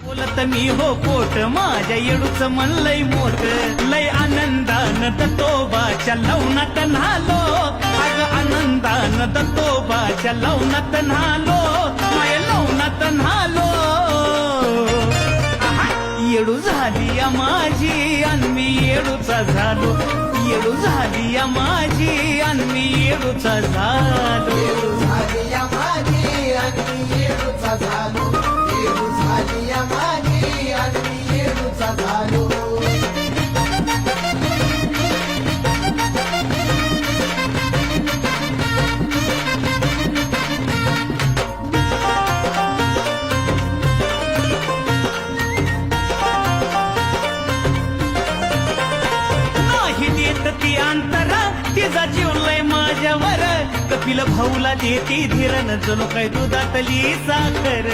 बोलत मी हो पोट माझ्या येडूच मन लय मोठ लय आनंदान दत्तोबाच्या लवणात न्हालो अग आनंदान दत्तोबाच्या लवणात न्हालो माय लवणात न्हालो येडू झाली या माझी आणि मी येडूचा झालो येडू झाली या माझी आणि मी येडूचा झालो येडू झाली या माझी आणि मी येडूचा झालो येडू झाली या माझी आणि मी येडूचा झालो ती अंतरा तिचा जीव लय माझ्यावर कपिल भाऊला देती धीरन जणू काय दुधातली साखर